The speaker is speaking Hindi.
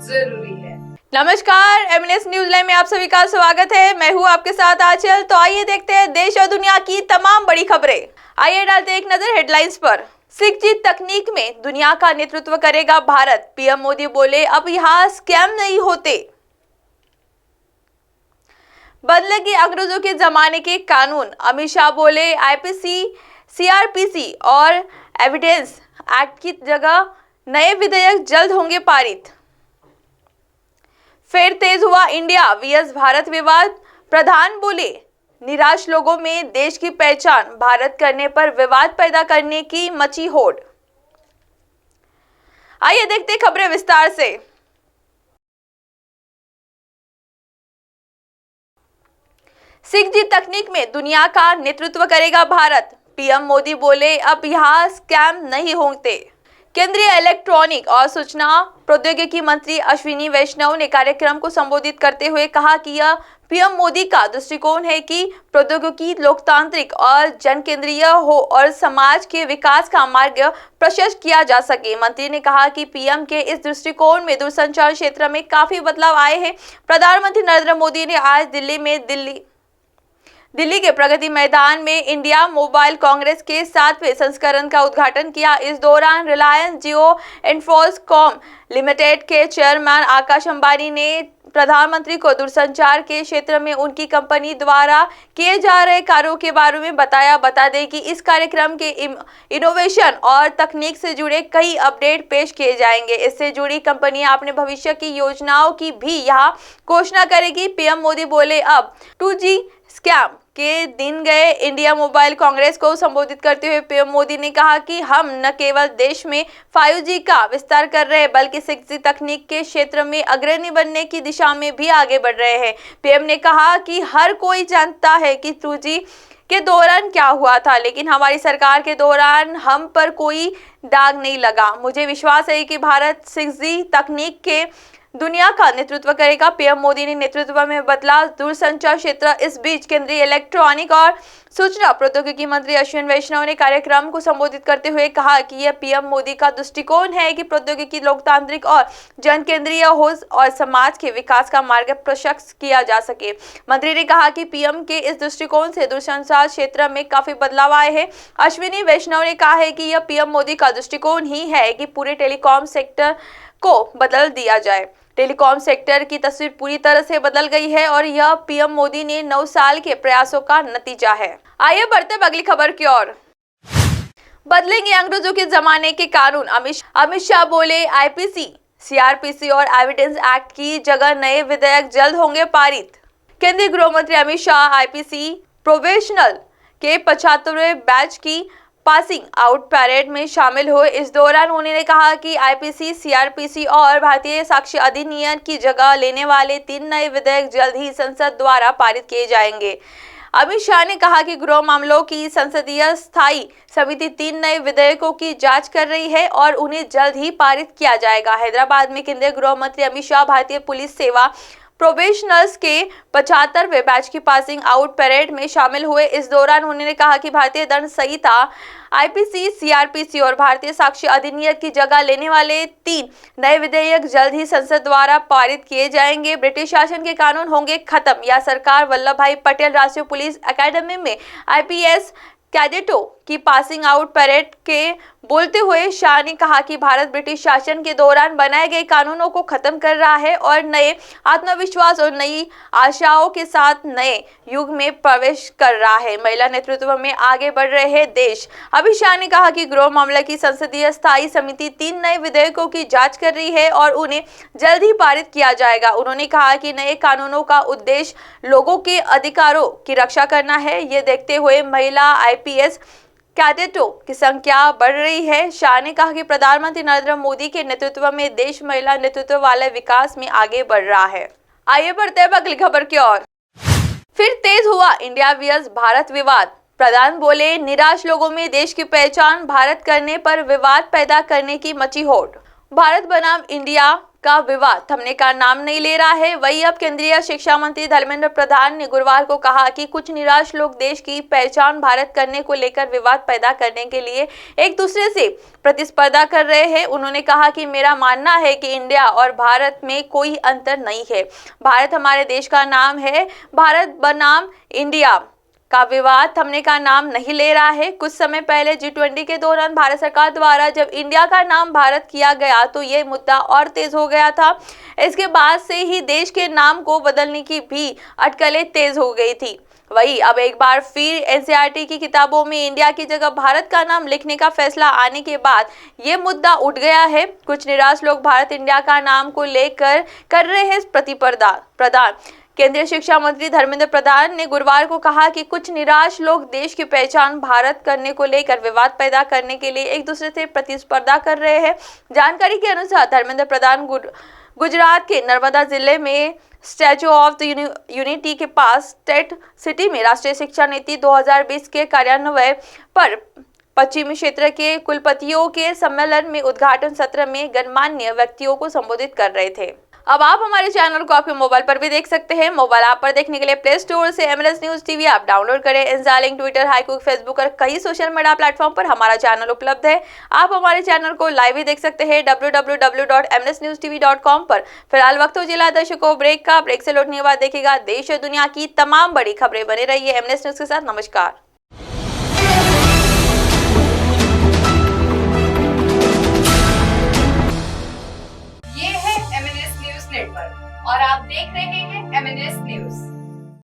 जरूरी है। नमस्कार, एमएनएस न्यूज लाइव में आप सभी का स्वागत है। मैं हूं आपके साथ आंचल। तो आइए देखते हैं देश और दुनिया की तमाम बड़ी खबरें। आइए डालते हैं एक नजर हेडलाइंस पर। 6G तकनीक में दुनिया का नेतृत्व करेगा भारत, पीएम मोदी बोले अब यहाँ स्कैम नहीं होते। बदलेंगे अंग्रेजों के जमाने के कानून, अमित शाह बोले आईपीसी, सीआरपीसी और एविडेंस एक्ट की जगह नए विधेयक जल्द होंगे पारित। फिर तेज हुआ इंडिया वीएस भारत विवाद, प्रधान बोले निराश लोगों में देश की पहचान, भारत करने पर विवाद पैदा करने की मची होड़। आइए देखते खबरें विस्तार से। 6G तकनीक में दुनिया का नेतृत्व करेगा भारत, पीएम मोदी बोले अब यहाँ स्कैम नहीं होते। केंद्रीय इलेक्ट्रॉनिक और सूचना प्रौद्योगिकी मंत्री अश्विनी वैष्णव ने कार्यक्रम को संबोधित करते हुए कहा कि यह पीएम मोदी का दृष्टिकोण है कि प्रौद्योगिकी लोकतांत्रिक और जनकेंद्रीय हो और समाज के विकास का मार्ग प्रशस्त किया जा सके। मंत्री ने कहा कि पीएम के इस दृष्टिकोण में दूरसंचार क्षेत्र में काफी बदलाव आए हैं। प्रधानमंत्री नरेंद्र मोदी ने आज दिल्ली के प्रगति मैदान में इंडिया मोबाइल कांग्रेस के 7वें संस्करण का उद्घाटन किया। इस दौरान रिलायंस जियो इंफोकॉम लिमिटेड के चेयरमैन आकाश अंबानी ने प्रधानमंत्री को दूरसंचार के क्षेत्र में उनकी कंपनी द्वारा किए जा रहे कार्यों के बारे में बताया। बता दें कि इस कार्यक्रम के इनोवेशन और तकनीक से जुड़े कई अपडेट पेश किए जाएंगे। इससे जुड़ी कंपनियां अपने भविष्य की योजनाओं की भी यहाँ घोषणा करेगी। पीएम मोदी बोले अब 2G स्कैम के दिन गए। इंडिया मोबाइल कांग्रेस को संबोधित करते हुए पीएम मोदी ने कहा कि हम न केवल देश में 5G का विस्तार कर रहे हैं बल्कि 6G तकनीक के क्षेत्र में अग्रणी बनने की दिशा में भी आगे बढ़ रहे हैं। पीएम ने कहा कि हर कोई जानता है कि 2G के दौरान क्या हुआ था, लेकिन हमारी सरकार के दौरान हम पर कोई दाग नहीं लगा। मुझे विश्वास है कि भारत 6G तकनीक के दुनिया का नेतृत्व करेगा। पीएम मोदी ने नेतृत्व में बदला दूरसंचार क्षेत्र। इस बीच केंद्रीय इलेक्ट्रॉनिक और सूचना प्रौद्योगिकी मंत्री अश्विनी वैष्णव ने कार्यक्रम को संबोधित करते हुए कहा कि यह पीएम मोदी का दृष्टिकोण है कि प्रौद्योगिकी लोकतांत्रिक और जनकेंद्रीय हो और समाज के विकास का मार्ग प्रशस्त किया जा सके। मंत्री ने कहा कि पीएम के इस दृष्टिकोण से दूरसंचार क्षेत्र में काफी बदलाव आए हैं। अश्विनी वैष्णव ने कहा है कि यह पीएम मोदी का दृष्टिकोण ही है कि पूरे टेलीकॉम सेक्टर को बदल दिया जाए। टेलीकॉम सेक्टर की तस्वीर पूरी तरह से बदल गई है और यह पीएम मोदी ने 9 साल के प्रयासों का नतीजा है। आइए बढ़ते अगली खबर की ओर। बदलेंगे अंग्रेजों के जमाने के कानून, अमित शाह बोले आईपीसी, सीआरपीसी और एविडेंस एक्ट की जगह नए विधेयक जल्द होंगे पारित। केंद्रीय गृह मंत्री अमित शाह आईपीसी प्रोबेशनल के 75वें बैच की पासिंग आउट पैरेड में शामिल हुए। इस दौरान उन्होंने कहा कि आईपीसी, सीआरपीसी और भारतीय साक्ष्य अधिनियम की जगह लेने वाले 3 नए विधेयक जल्द ही संसद द्वारा पारित किए जाएंगे। अमित शाह ने कहा कि गृह मामलों की संसदीय स्थायी समिति 3 नए विधेयकों की जांच कर रही है और उन्हें जल्द ही पारित किया जाएगा। हैदराबाद में केंद्रीय गृह मंत्री अमित शाह भारतीय पुलिस सेवा प्रोबेशनर्स के 75वें बैच की पासिंग आउट परेड में शामिल हुए। इस दौरान उन्होंने कहा कि भारतीय दंड संहिता, आईपीसी, सीआरपीसी और भारतीय साक्ष्य अधिनियम की जगह लेने वाले 3 नए विधेयक जल्द ही संसद द्वारा पारित किए जाएंगे। ब्रिटिश शासन के कानून होंगे खत्म, या सरकार वल्लभ भाई पटेल राष्ट्रीय पुलिस अकेडमी में आईपीएस कैडेटों की पासिंग आउट परेड के बोलते हुए शाह ने कहा कि भारत ब्रिटिश शासन के दौरान बनाए गए कानूनों को खत्म कर रहा है और नए आत्मविश्वास और नई आशाओं के साथ नए युग में प्रवेश कर रहा है। महिला नेतृत्व में आगे बढ़ रहे हैं देश। अमित शाह ने कहा कि गृह मामला की संसदीय स्थायी समिति 3 नए विधेयकों की जांच कर रही है और उन्हें जल्द ही पारित किया जाएगा। उन्होंने कहा कि नए कानूनों का उद्देश्य लोगों के अधिकारों की रक्षा करना है। ये देखते हुए महिला आईपीएस कैडेटों की संख्या बढ़ रही है। शाह ने कहा कि प्रधानमंत्री नरेंद्र मोदी के नेतृत्व में देश महिला नेतृत्व वाले विकास में आगे बढ़ रहा है। आइए बढ़ते हैं अगली खबर की ओर। फिर तेज हुआ इंडिया वीएस भारत विवाद, प्रधान बोले निराश लोगों में देश की पहचान, भारत करने पर विवाद पैदा करने की मची होड़। भारत बनाम इंडिया का विवाद थमने का नाम नहीं ले रहा है। वहीं अब केंद्रीय शिक्षा मंत्री धर्मेंद्र प्रधान ने गुरुवार को कहा कि कुछ निराश लोग देश की पहचान भारत करने को लेकर विवाद पैदा करने के लिए एक दूसरे से प्रतिस्पर्धा कर रहे हैं। उन्होंने कहा कि मेरा मानना है कि इंडिया और भारत में कोई अंतर नहीं है। भारत हमारे देश का नाम है, भारत बनाम इंडिया का विवाद थमने का नाम नहीं ले रहा है। कुछ समय पहले G20 के दौरान भारत सरकार द्वारा जब इंडिया का नाम भारत किया गया तो ये मुद्दा और तेज हो गया था। इसके बाद से ही देश के नाम को बदलने की भी अटकलें तेज हो गई थी। वही अब एक बार फिर NCERT की किताबों में इंडिया की जगह भारत का नाम लिखने का फैसला आने के बाद ये मुद्दा उठ गया है। कुछ निराश लोग भारत इंडिया का नाम को लेकर कर रहे हैं प्रतिस्पर्धा। केंद्रीय शिक्षा मंत्री धर्मेंद्र प्रधान ने गुरुवार को कहा कि कुछ निराश लोग देश की पहचान भारत करने को लेकर विवाद पैदा करने के लिए एक दूसरे से प्रतिस्पर्धा कर रहे हैं। जानकारी के अनुसार धर्मेंद्र प्रधान गुजरात के नर्मदा जिले में स्टैच्यू ऑफ द यूनिटी के पास टेट सिटी में राष्ट्रीय शिक्षा नीति 2020 के कार्यान्वयन पर पश्चिमी क्षेत्र के कुलपतियों के सम्मेलन में उद्घाटन सत्र में गणमान्य व्यक्तियों को संबोधित कर रहे थे। अब आप हमारे चैनल को आपके मोबाइल पर भी देख सकते हैं। मोबाइल ऐप पर देखने के लिए प्ले स्टोर से MLS news TV app download करें। इंस्टा, लिंक, ट्विटर, हाईकुक, फेसबुक और कई सोशल मीडिया प्लेटफॉर्म पर हमारा चैनल उपलब्ध है। आप हमारे चैनल को लाइव भी देख सकते हैं www.mlsnewstv.com पर। फिलहाल वक्त हो जिला दर्शकों ब्रेक का। ब्रेक से लौटने के बाद देखिएगा देश और दुनिया की तमाम बड़ी खबरें। बने रहिए MLS न्यूज के साथ। नमस्कार।